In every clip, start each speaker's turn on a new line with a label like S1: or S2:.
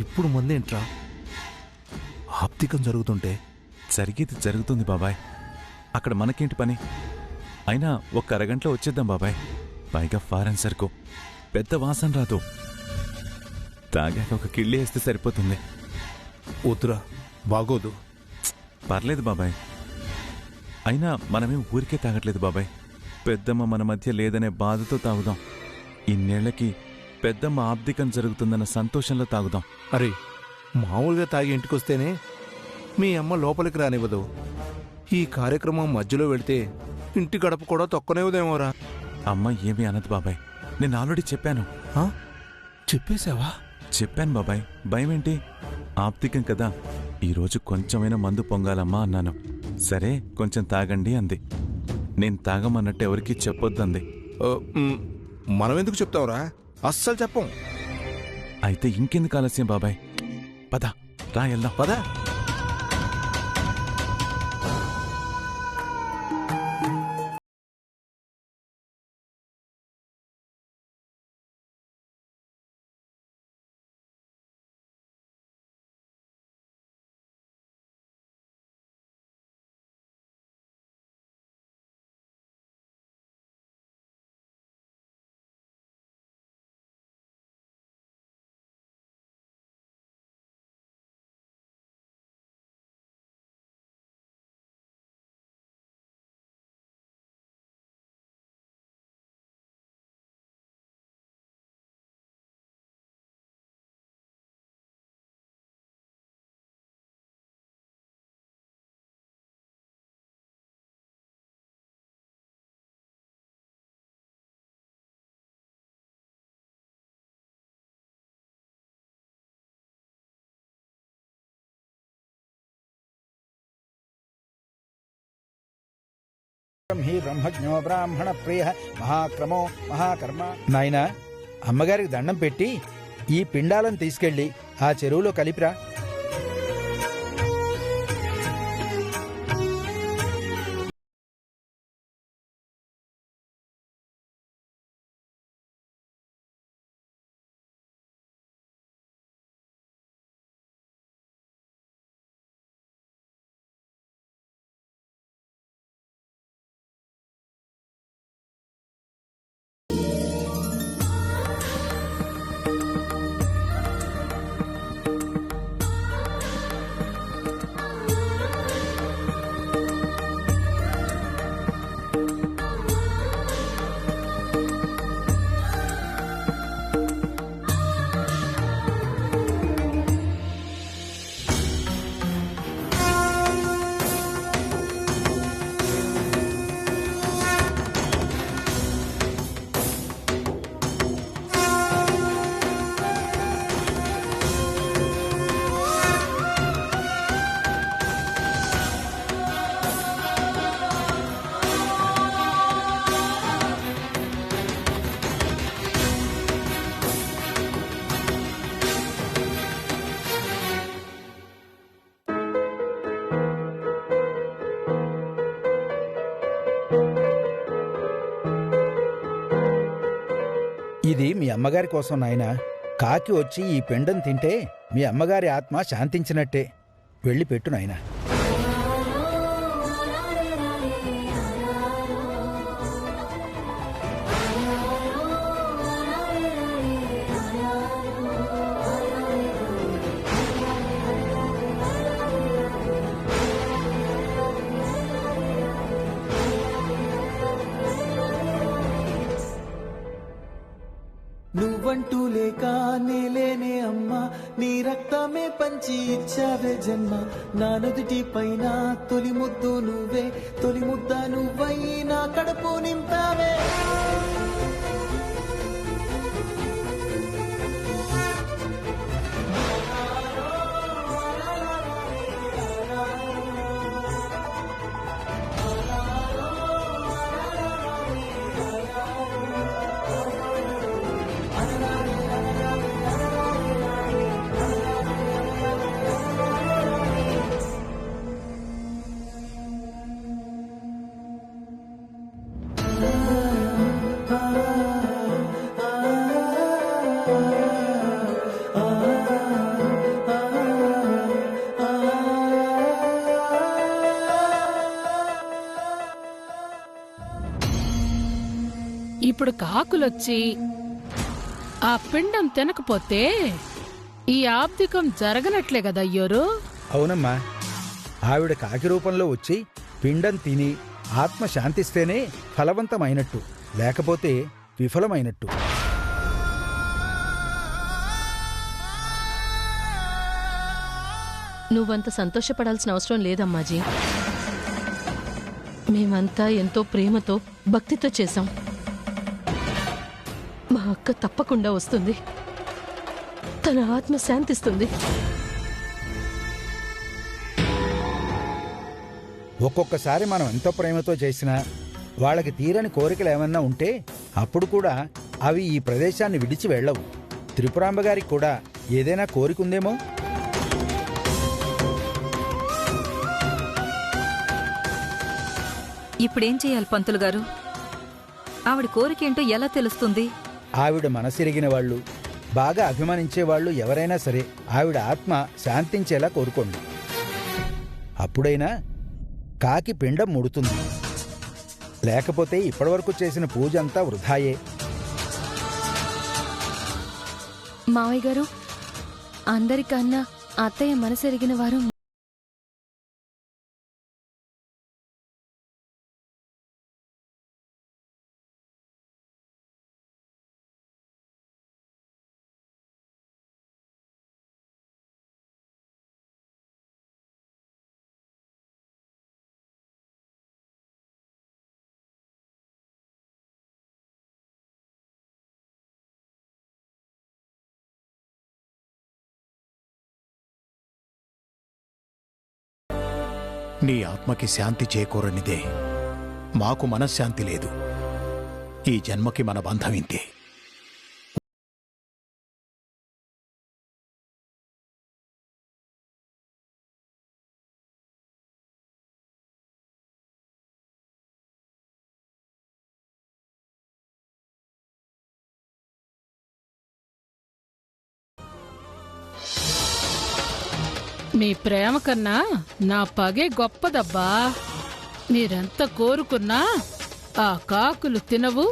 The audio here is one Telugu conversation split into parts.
S1: ఇప్పుడు మందేంట్రా? ఆప్తికం జరుగుతుంటే
S2: జరిగేది జరుగుతుంది బాబాయ్. అక్కడ మనకేంటి పని? అయినా ఒక్క అరగంటలో వచ్చేద్దాం బాబాయ్. పైగా ఫారెన్ సరుకు, పెద్ద వాసన రాదు. తాగాక ఒక కిళ్ళి వేస్తే సరిపోతుంది.
S1: వద్దురా, బాగోదు.
S2: పర్లేదు బాబాయ్. అయినా మనమేం ఊరికే తాగట్లేదు బాబాయ్. పెద్దమ్మ మన మధ్య లేదనే బాధతో తాగుదాం. ఇన్నేళ్లకి పెద్దమ్మ ఆబ్దికం జరుగుతుందన్న సంతోషంలో తాగుదాం.
S1: అరే, మామూలుగా తాగి ఇంటికొస్తేనే మీ అమ్మ లోపలికి రానివ్వదు. ఈ కార్యక్రమం మధ్యలో వెళితే ఇంటి గడప కూడా తొక్కనేవుదేమోరా.
S2: అమ్మ ఏమీ అనదు బాబాయ్. నేను ఆల్రెడీ చెప్పాను.
S1: చెప్పేశావా?
S2: చెప్పాను బాబాయ్. భయమేంటి? ఆప్తికం కదా, ఈరోజు కొంచెమైనా మందు పొంగాలమ్మా అన్నాను. సరే కొంచెం తాగండి అంది. నేను తాగమన్నట్టు ఎవరికీ చెప్పొద్దంది.
S1: మనమెందుకు చెప్తావురా? అస్సలు చెప్పం.
S2: అయితే ఇంకెందుకు ఆలస్యం బాబాయ్? పద, రా వెళ్దాం.
S1: పద.
S3: బ్రహ్మజ్ఞో బ్రాహ్మణ ప్రియ మహాక్రమో మహాకర్మ. నాయనా, అమ్మగారికి దండం పెట్టి ఈ పిండాలను తీసుకెళ్లి ఆ చెరువులో కలిపిరా. ఇది మీ అమ్మగారి కోసం నాయనా. కాకి వచ్చి ఈ పిండం తింటే మీ అమ్మగారి ఆత్మ శాంతించినట్టే. వెళ్ళి పెట్టు నాయనా.
S4: నువ్వంటూ లేక నేలేనే అమ్మా, నీ రక్తమే పంచి ఇచ్చావే జన్మ. నా నుదుటి పైన తొలి ముద్దు నువ్వే, తొలి ముద్ద నువ్వై నా కడుపు నింపావే.
S5: ఇప్పుడు కాకులొచ్చి ఆ పిండం తినకపోతే ఈ ఆబ్దికం జరగనట్లే కదా అయ్యోరు.
S3: అవునమ్మా, ఆవిడ కాకి రూపంలో వచ్చి పిండం తిని ఆత్మ శాంతిస్తేనే ఫలవంతమైనట్టు, లేకపోతే విఫలమైనట్టు.
S6: నువ్వంత సంతోషపడాల్సిన అవసరం లేదమ్మాజీ. మేమంతా ఎంతో ప్రేమతో భక్తితో చేశాం. మా అక్క తప్పకుండా వస్తుంది, తన ఆత్మ శాంతిస్తుంది.
S3: ఒక్కొక్కసారి మనం ఎంతో ప్రేమతో చేసినా వాళ్ళకి తీరని కోరికలు ఏమన్నా ఉంటే అప్పుడు కూడా అవి ఈ ప్రదేశాన్ని విడిచి వెళ్ళవు. త్రిపురాంబ గారికి కూడా ఏదైనా కోరికుందేమో.
S7: ఇప్పుడేం చేయాలి పంతులు గారు? ఆవిడ కోరికేంటో ఎలా తెలుస్తుంది?
S3: ఆవిడ మనసిరిగిన వాళ్ళు, బాగా అభిమానించే వాళ్ళు ఎవరైనా సరే ఆవిడ ఆత్మ శాంతించేలా కోరుకోండి. అప్పుడైనా కాకి పిండం ముడుతుంది, లేకపోతే ఇప్పటివరకు చేసిన పూజ అంతా వృధాయే.
S8: మావయ్య గారు, అందరికన్నా అత్తయ్య మనసెరిగిన వారు.
S9: నీ ఆత్మకి శాంతి చేకూరనిదే మాకు మనశ్శాంతి లేదు. ఈ జన్మకి మన బంధం ఇంతే.
S5: మీ ప్రేమ కన్నా నా పగే గొప్పదబ్బా. మీరెంత కోరుకున్నా ఆ కాకులు తినవు,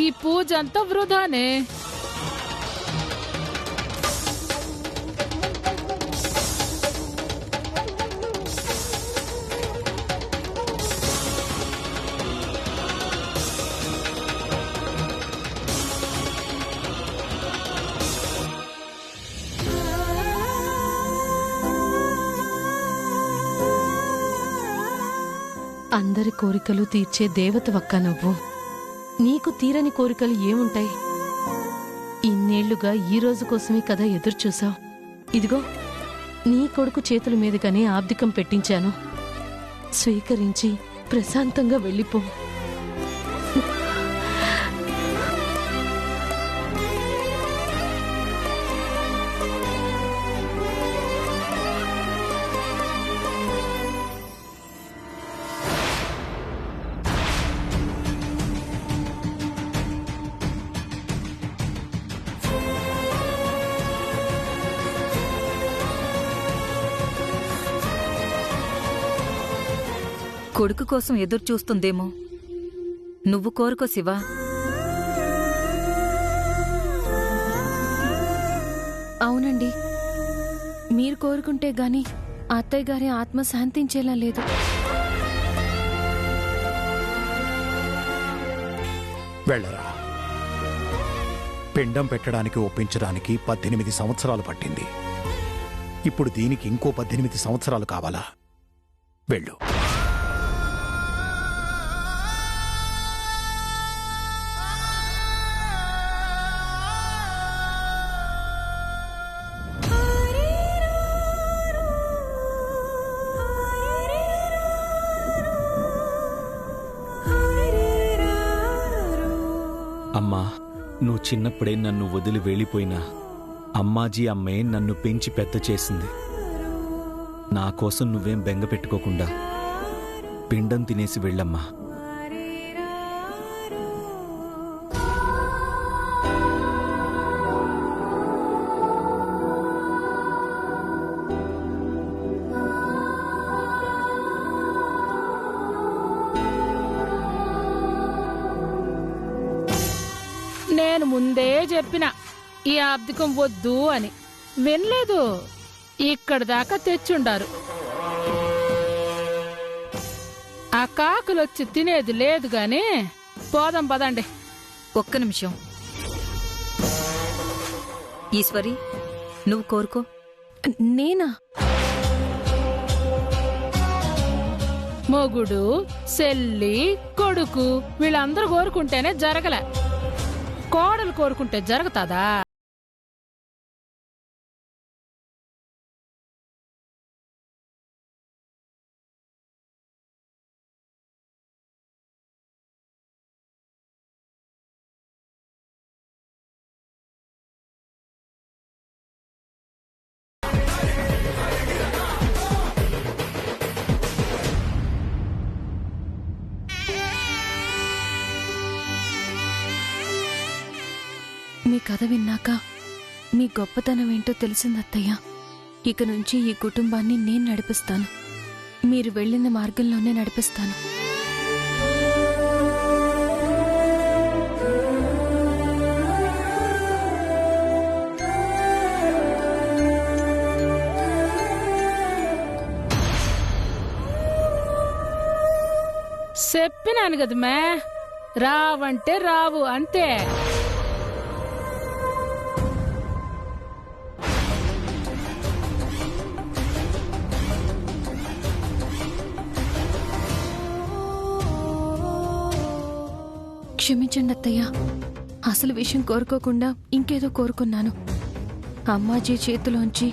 S5: ఈ పూజ అంతా వృధానే.
S6: అందరి కోరికలు తీర్చే దేవతవక్క నువ్వు. నీకు తీరని కోరికలు ఏముంటాయి? ఇన్నేళ్లుగా ఈ రోజు కోసమే కదా ఎదురుచూసావు. ఇదిగో నీ కొడుకు చేతుల మీదుగానే ఆబ్దికం పెట్టించాను. స్వీకరించి ప్రశాంతంగా వెళ్ళిపో.
S7: కొడుకు కోసం ఎదురు చూస్తుందేమో. నువ్వు కోరుకో శివా.
S8: అవునండి, మీరు కోరుకుంటే గాని అత్తయ్య గారి ఆత్మ శాంతించేలా లేదు.
S9: వెళ్ళరా. పిండం పెట్టడానికి ఒప్పించడానికి 18 సంవత్సరాలు పట్టింది. ఇప్పుడు దీనికి ఇంకో 18 సంవత్సరాలు కావాలా? వెళ్ళు.
S10: అమ్మా, నువ్వు చిన్నప్పుడే నన్ను వదిలి వెళ్ళిపోయినా అమ్మాజీ అమ్మే నన్ను పెంచి పెద్ద చేసింది. నా కోసం నువ్వేం బెంగ పెట్టుకోకుండా పిండం తినేసి వెళ్ళమ్మా.
S5: ముందే చెప్పిన ఈ ఆబ్దికం వద్దు అని, వినలేదు. ఇక్కడి దాకా తెచ్చుండారు. ఆ కాకులొచ్చి తినేది లేదు గాని పోదాం పదండి.
S7: ఒక్క నిమిషం. ఈశ్వరి, నువ్వు కోరుకో.
S8: నేనా?
S5: మొగుడు, సెల్లి, కొడుకు వీళ్ళందరూ కోరుకుంటేనే జరగలే. కోడలు కోరుకుంటే జరుగుతాదా?
S8: మీ కథ విన్నాక మీ గొప్పతనం ఏంటో తెలిసిందత్తయ్య. ఇక నుంచి ఈ కుటుంబాన్ని నేను నడిపిస్తాను. మీరు వెళ్ళిన మార్గంలోనే నడిపిస్తాను.
S5: చెప్పినాను కదమ్మా, రావంటే రావు అంతే.
S8: క్షమించండి అత్తయ్య, అసలు విషయం కోరుకోకుండా ఇంకేదో కోరుకున్నాను. అమ్మాజీ చేతిలోంచి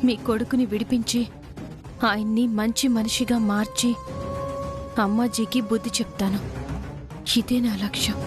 S8: మీ కొడుకుని విడిపించి ఆయన్ని మంచి మనిషిగా మార్చి అమ్మాజీకి బుద్ధి చెప్తాను. ఇదే నా లక్ష్యం.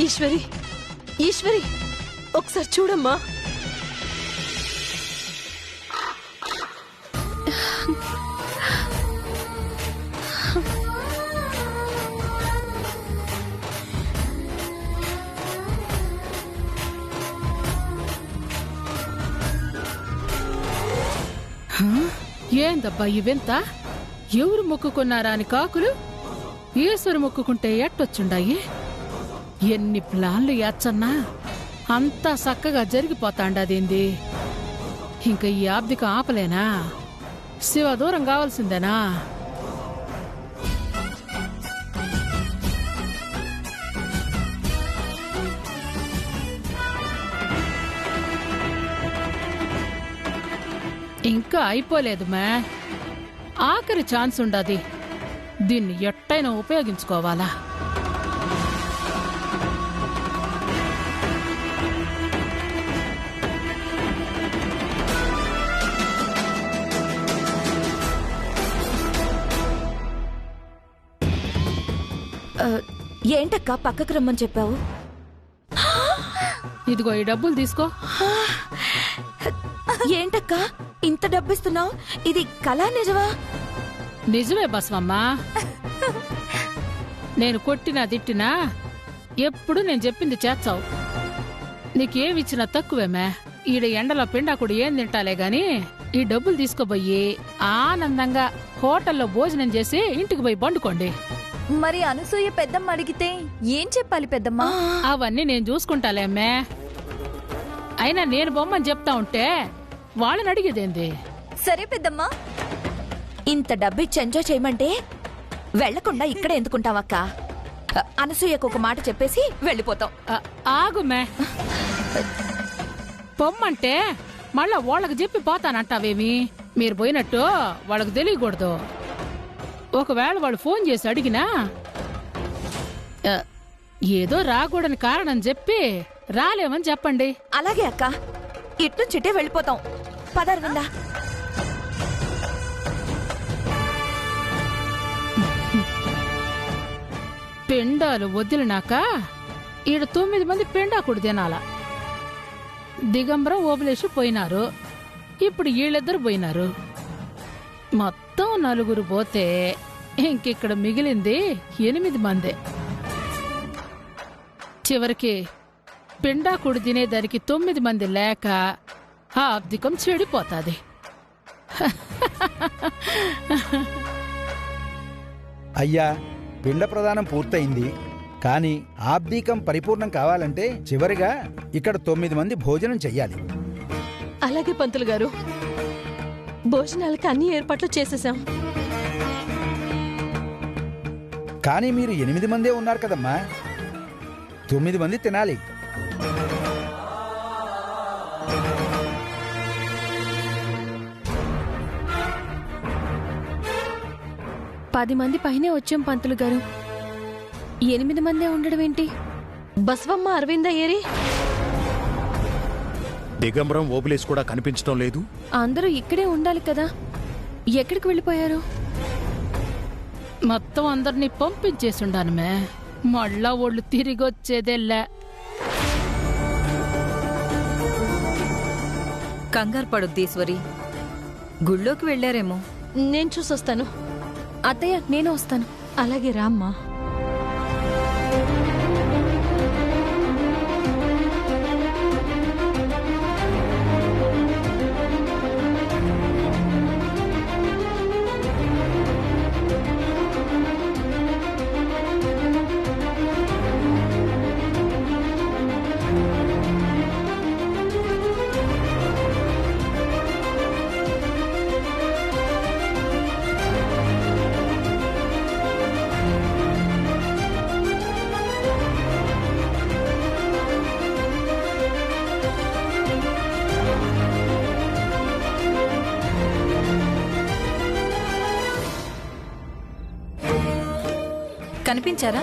S6: ఈశ్వరి, ఈశ్వరి, ఒకసారి చూడమ్మా.
S5: ఏందబ్బా ఇవెంత? ఎవరు మొక్కుకున్నారా అని కాకులు ఈశ్వరు మొక్కుకుంటే ఎట్టొచ్చుండాయి? ఎన్ని ప్లాన్లు యాచన్నా అంతా చక్కగా జరిగిపోతాండదేంది? ఇంక ఈ ఆబ్దికం ఆపలేనా? శివ దూరం కావాల్సిందేనా? ఇంకా అయిపోలేదు మే, ఆఖరి ఛాన్స్ ఉండది. దీన్ని ఎట్టైనా ఉపయోగించుకోవాలా?
S11: ఏంటక్క పక్కకు రమ్మని చెప్పావు?
S5: ఇదిగో ఈ డబ్బులు తీసుకో.
S11: ఏంటక్క ఇంత డబ్బిస్తున్నావు? ఇది కళా నిజమా?
S5: నిజమే బస్వమ్మా. నేను కొట్టినా తిట్టినా ఎప్పుడు నేను చెప్పింది చేస్తావు. నీకేమిచ్చినా తక్కువేమే. ఈడ ఎండలో పిండాకుడు ఏం తింటాలే గాని ఈ డబ్బులు తీసుకోబోయి ఆనందంగా హోటల్లో భోజనం చేసి ఇంటికి పోయి పండుకోండి.
S11: మరి అనసూయ పెద్దమ్మ అడిగితే ఏం చెప్పాలి పెద్దమ్మ?
S5: అవన్నీ నేను చూసుకుంటాలే అమ్మే. అయినా నేను బొమ్మని చెప్తా ఉంటే వాళ్ళని అడిగేదేంది?
S11: సరే పెద్దమ్మ, ఇంత డబ్బిచ్చి ఎంజాయ్ చేయమంటే వెళ్లకుండా ఇక్కడే ఎందుకుంటావక్క? అనసూయకు ఒక మాట చెప్పేసి వెళ్ళిపోతాం.
S5: ఆగుమే, పొమ్మంటే మళ్ళా వాళ్ళకి చెప్పి పోతానంటావేమి? మీరు పోయినట్టు వాళ్ళకి తెలియకూడదు. ఒకవేళ వాళ్ళు ఫోన్ చేసి అడిగినా ఏదో రాకూడని కారణం చెప్పి రాలేమని చెప్పండి.
S11: అలాగే అక్క, ఇట్నుంచిటే వెళ్ళిపోతాం. పదర్విందా.
S5: పిండాలు వదిలినాక ఈడ 9 మంది పిండాకుడు తినాల. దిగంబరం ఓబులేసి పోయినారు, ఇప్పుడు వీళ్ళిద్దరు పోయినారు. మొత్తం 4 పోతే ఇంకిక్కడ మిగిలింది 8 మందే. చివరికి పిండాకుడు తినేదానికి 9 మంది లేక ఆ అబ్దికం చెడిపోతాది.
S3: అయ్యా, పిండ ప్రదానం పూర్తయింది, కానీ ఆబ్దీకం పరిపూర్ణం కావాలంటే చివరిగా ఇక్కడ 9 మంది భోజనం చెయ్యాలి.
S6: అలాగే పంతులు గారు, భోజనాలకి అన్ని ఏర్పాట్లు చేసేసాం.
S3: కానీ మీరు 8 మందే ఉన్నారు కదమ్మా, 9 మంది తినాలి.
S8: పది మంది పైనే వచ్చాం పంతులు గారు, 8 మందే ఉండడం ఏంటి?
S6: బసవమ్మ అరవింద ఏరి?
S9: దిగంబరం ఓబులేసి కూడా కనిపించడం లేదు.
S8: అందరూ ఇక్కడే ఉండాలి కదా, ఎక్కడికి వెళ్ళిపోయారు?
S5: మొత్తం అందరినీ పంపించేసుండానుమే, మళ్ళా ఒళ్ళు తిరిగొచ్చేదేలే.
S7: కంగారు పడొద్దీశ్వరి, గుళ్ళోకి వెళ్ళారేమో.
S6: నేను చూసొస్తాను.
S8: అత్తయ్య, నేను వస్తాను.
S6: అలాగే రామ్మా.
S7: కనిపించారా?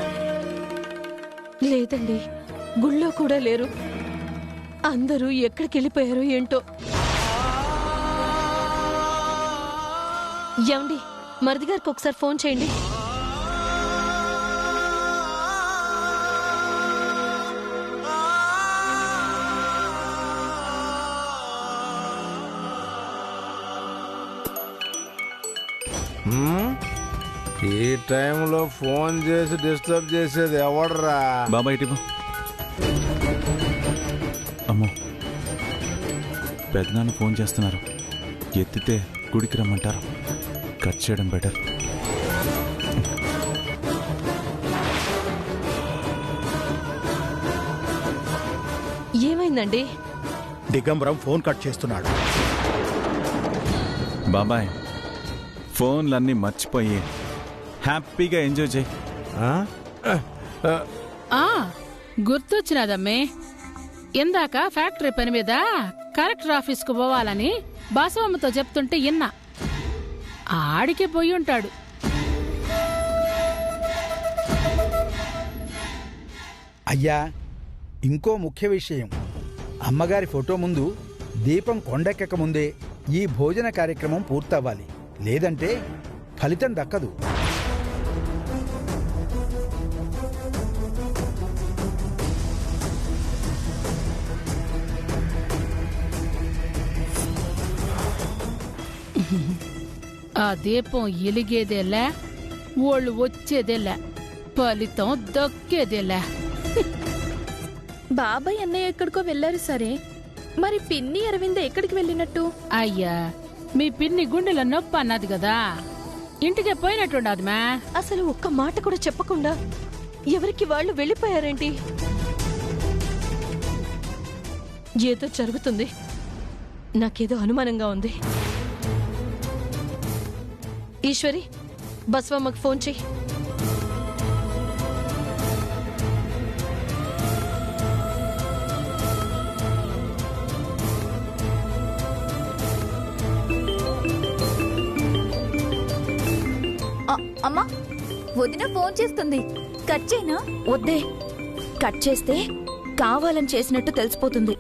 S6: లేదండి, గుళ్ళో కూడా లేరు. అందరూ ఎక్కడికి వెళ్ళిపోయారో ఏంటో. ఏమండి, మరిది గారికి ఒకసారి ఫోన్ చేయండి.
S1: ఈ టైంలో ఫోన్ చేసి డిస్టర్బ్ చేసేది ఎవడరా?
S2: బాబాయ్ ఇటు. అమ్మో, పెద్దనాన్న ఫోన్ చేస్తున్నారు. ఎత్తితే గుడికి రమ్మంటారు. కట్ చేయడం బెటర్.
S6: ఏమైందండి?
S9: దిగంబరం ఫోన్ కట్ చేస్తున్నాడు.
S2: బాబాయ్, ఫోన్లన్నీ మర్చిపోయి హ్యాపీగా ఎంజాయ్ చేయి.
S5: గుర్తొచ్చినదమ్మే, ఇందాక ఫ్యాక్టరీ పని మీద కలెక్టర్ ఆఫీస్కు పోవాలని బాసవమ్మతో చెప్తుంటే ఇన్నా. ఆడికే పోయి ఉంటాడు.
S3: అయ్యా, ఇంకో ముఖ్య విషయం, అమ్మగారి ఫోటో ముందు దీపం కొండెక్కక ముందే ఈ భోజన కార్యక్రమం పూర్తవ్వాలి, లేదంటే ఫలితం దక్కదు.
S5: ఆ దీపం ఎలిగేదేలే, ఓళ్ళు వచ్చేదేలే, ఫలితం దక్కేదేలే.
S8: బాబాయ్ అన్నయ్య ఎక్కడికో వెళ్ళారు సరే, మరి పిన్ని అరవింద ఎక్కడికి వెళ్ళినట్టు?
S5: అయ్యా, మీ పిన్ని గుండెల నొప్పి అన్నది కదా, ఇంటికే పోయినట్టుండదు మా.
S6: అసలు ఒక్క మాట కూడా చెప్పకుండా ఎవరికి వాళ్ళు వెళ్ళిపోయారేంటి? ఏదో జరుగుతుంది, నాకేదో అనుమానంగా ఉంది. ఈశ్వరి, బసవమ్మకు ఫోన్ చెయ్యి.
S11: అమ్మా వదిన ఫోన్ చేస్తుంది, కట్ చేయనా?
S12: వద్దే, కట్ చేస్తే కావాలని చేసినట్టు తెలిసిపోతుంది.